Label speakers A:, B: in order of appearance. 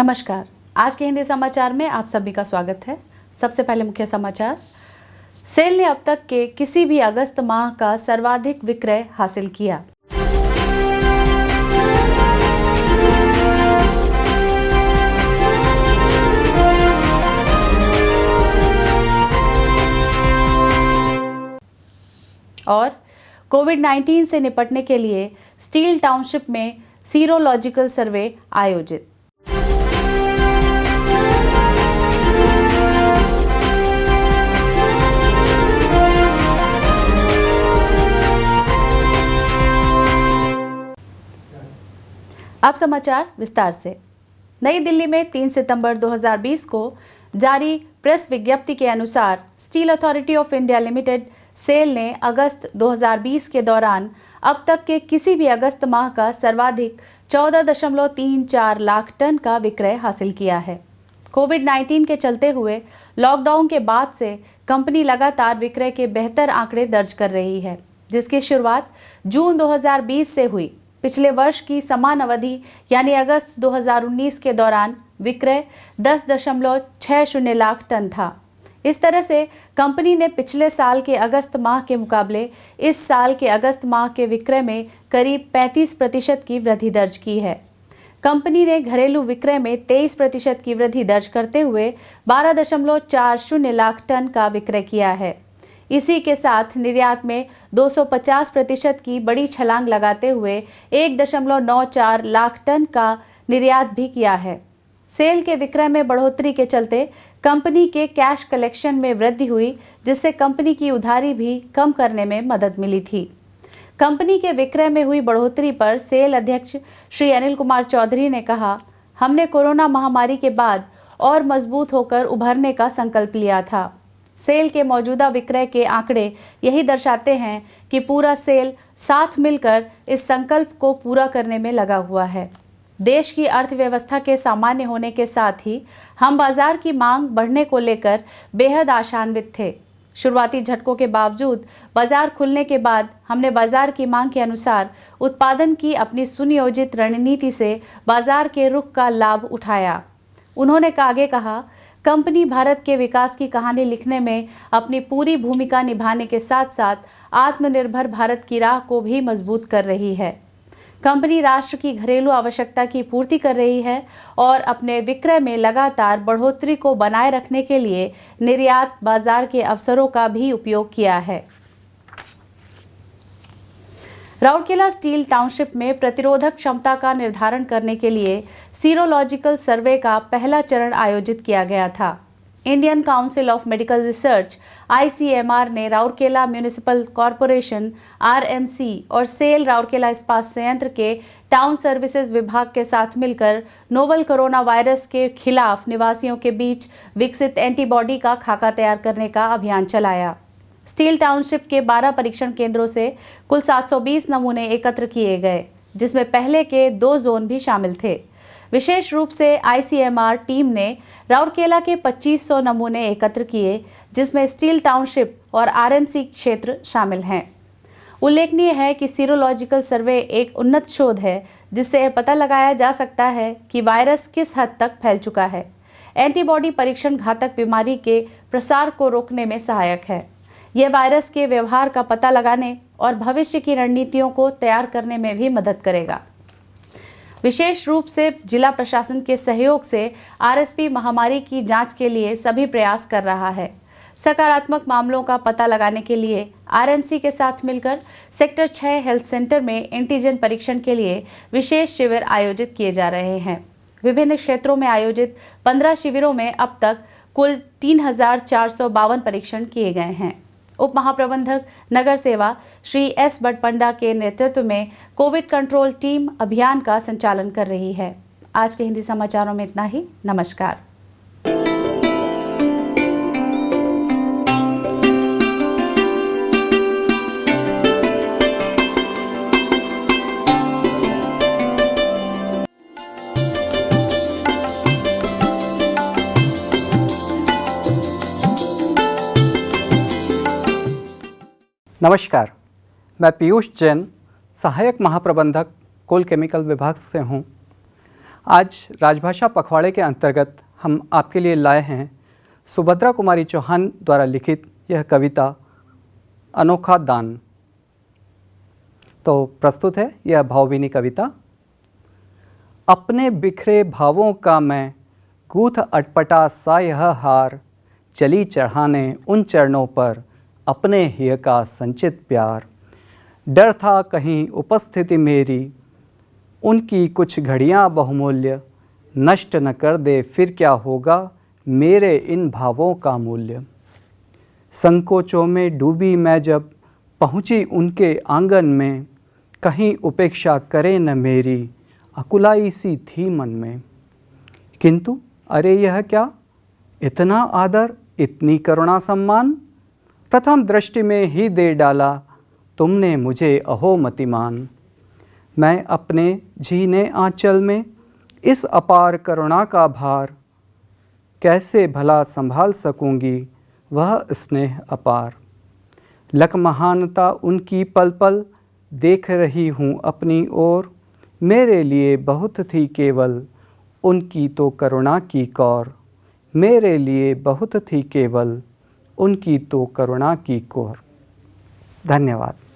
A: नमस्कार। आज के हिंदी समाचार में आप सभी का स्वागत है। सबसे पहले मुख्य समाचार। सेल ने अब तक के किसी भी अगस्त माह का सर्वाधिक विक्रय हासिल किया। और कोविड-19 से निपटने के लिए स्टील टाउनशिप में सीरोलॉजिकल सर्वे आयोजित। अब समाचार विस्तार से। नई दिल्ली में 3 सितंबर 2020 को जारी प्रेस विज्ञप्ति के अनुसार steel authority of India limited SAIL ने अगस्त 2020 के दौरान अब तक के किसी भी अगस्त माह का सर्वाधिक 14.34 लाख टन का विक्रय हासिल किया है। कोविड-19 के चलते हुए लॉकडाउन के बाद से कंपनी लगातार विक्रय के बेहतर आंकड़े दर्ज कर रही है, जिसकी शुरुआत जून 2020 से हुई। पिछले वर्ष की समान अवधि यानी अगस्त 2019 के दौरान विक्रय 10.60 लाख टन था। इस तरह से कंपनी ने पिछले साल के अगस्त माह के मुकाबले इस साल के अगस्त माह के विक्रय में करीब 35% की वृद्धि दर्ज की है। कंपनी ने घरेलू विक्रय में 23% की वृद्धि दर्ज करते हुए 12.40 लाख टन का विक्रय किया है। इसी के साथ निर्यात में 250% की बड़ी छलांग लगाते हुए 1.94 लाख टन का निर्यात भी किया है। सेल के विक्रय में बढ़ोतरी के चलते कंपनी के कैश कलेक्शन में वृद्धि हुई, जिससे कंपनी की उधारी भी कम करने में मदद मिली थी। कंपनी के विक्रय में हुई बढ़ोतरी पर सेल अध्यक्ष श्री अनिल कुमार चौधरी ने कहा, हमने कोरोना महामारी के बाद और मजबूत होकर उभरने का संकल्प लिया था। सेल के मौजूदा विक्रय के आंकड़े यही दर्शाते हैं कि पूरा सेल साथ मिलकर इस संकल्प को पूरा करने में लगा हुआ है। देश की अर्थव्यवस्था के सामान्य होने के साथ ही हम बाजार की मांग बढ़ने को लेकर बेहद आशान्वित थे। शुरुआती झटकों के बावजूद बाजार खुलने के बाद हमने बाजार की मांग के अनुसार उत्पादन की अपनी सुनियोजित रणनीति से बाजार के रुख का लाभ उठाया। उन्होंने आगे कहा, कंपनी भारत के विकास की कहानी लिखने में अपनी पूरी भूमिका निभाने के साथ साथ आत्मनिर्भर भारत की राह को भी मजबूत कर रही है। कंपनी राष्ट्र की घरेलू आवश्यकता की पूर्ति कर रही है और अपने विक्रय में लगातार बढ़ोतरी को बनाए रखने के लिए निर्यात बाजार के अवसरों का भी उपयोग किया है। राउरकेला स्टील टाउनशिप में प्रतिरोधक क्षमता का निर्धारण करने के लिए सीरोलॉजिकल सर्वे का पहला चरण आयोजित किया गया था। Indian council of medical research (ICMR) ने राउरकेला म्युनिसिपल कॉरपोरेशन (RMC) और सेल राउरकेला इस्पात संयंत्र के टाउन सर्विसेज विभाग के साथ मिलकर नोवल कोरोना वायरस के खिलाफ निवासियों के बीच विकसित एंटीबॉडी का खाका तैयार करने का अभियान चलाया। स्टील टाउनशिप के 12 परीक्षण केंद्रों से कुल 720 नमूने एकत्र किए गए, जिसमें पहले के 2 जोन भी शामिल थे। विशेष रूप से ICMR टीम ने राउरकेला के 2500 नमूने एकत्र किए, जिसमें स्टील टाउनशिप और RMC क्षेत्र शामिल हैं। उल्लेखनीय है कि सीरोलॉजिकल सर्वे एक उन्नत शोध है, जिससे पता लगाया जा सकता है कि वायरस किस हद तक फैल चुका है। एंटीबॉडी परीक्षण घातक बीमारी के प्रसार को रोकने में सहायक है। यह वायरस के व्यवहार का पता लगाने और भविष्य की रणनीतियों को तैयार करने में भी मदद करेगा। विशेष रूप से जिला प्रशासन के सहयोग से RSP महामारी की जांच के लिए सभी प्रयास कर रहा है। सकारात्मक मामलों का पता लगाने के लिए RMC के साथ मिलकर सेक्टर 6 हेल्थ सेंटर में एंटीजन परीक्षण के लिए विशेष शिविर आयोजित किए जा रहे हैं। विभिन्न क्षेत्रों में आयोजित 15 शिविरों में अब तक कुल 3,452 परीक्षण किए गए हैं। उप महाप्रबंधक नगर सेवा श्री S बटपंडा के नेतृत्व में कोविड कंट्रोल टीम अभियान का संचालन कर रही है। आज के हिंदी समाचारों में इतना ही। नमस्कार।
B: नमस्कार, मैं पीयूष जैन, सहायक महाप्रबंधक कोल केमिकल विभाग से हूं। आज राजभाषा पखवाड़े के अंतर्गत हम आपके लिए लाए हैं सुभद्रा कुमारी चौहान द्वारा लिखित यह कविता अनोखा दान। तो प्रस्तुत है यह भावभीनी कविता। अपने बिखरे भावों का मैं गूथ अटपटा सा यह हार, चली चढ़ाने उन चरणों पर अपने हिय का संचित प्यार। डर था कहीं उपस्थिति मेरी उनकी कुछ घड़ियां बहुमूल्य, नष्ट न कर दे फिर क्या होगा मेरे इन भावों का मूल्य। संकोचों में डूबी मैं जब पहुंची उनके आंगन में, कहीं उपेक्षा करे न मेरी अकुलाई सी थी मन में। किंतु अरे यह क्या, इतना आदर इतनी करुणा सम्मान, प्रथम दृष्टि में ही दे डाला तुमने मुझे अहो मतिमान। मैं अपने जीने आंचल में इस अपार करुणा का भार, कैसे भला संभाल सकूंगी वह स्नेह अपार। लक महानता उनकी पल पल देख रही हूँ अपनी ओर, मेरे लिए बहुत थी केवल उनकी तो करुणा की कौर। मेरे लिए बहुत थी केवल उनकी तो करुणा की कौर। धन्यवाद।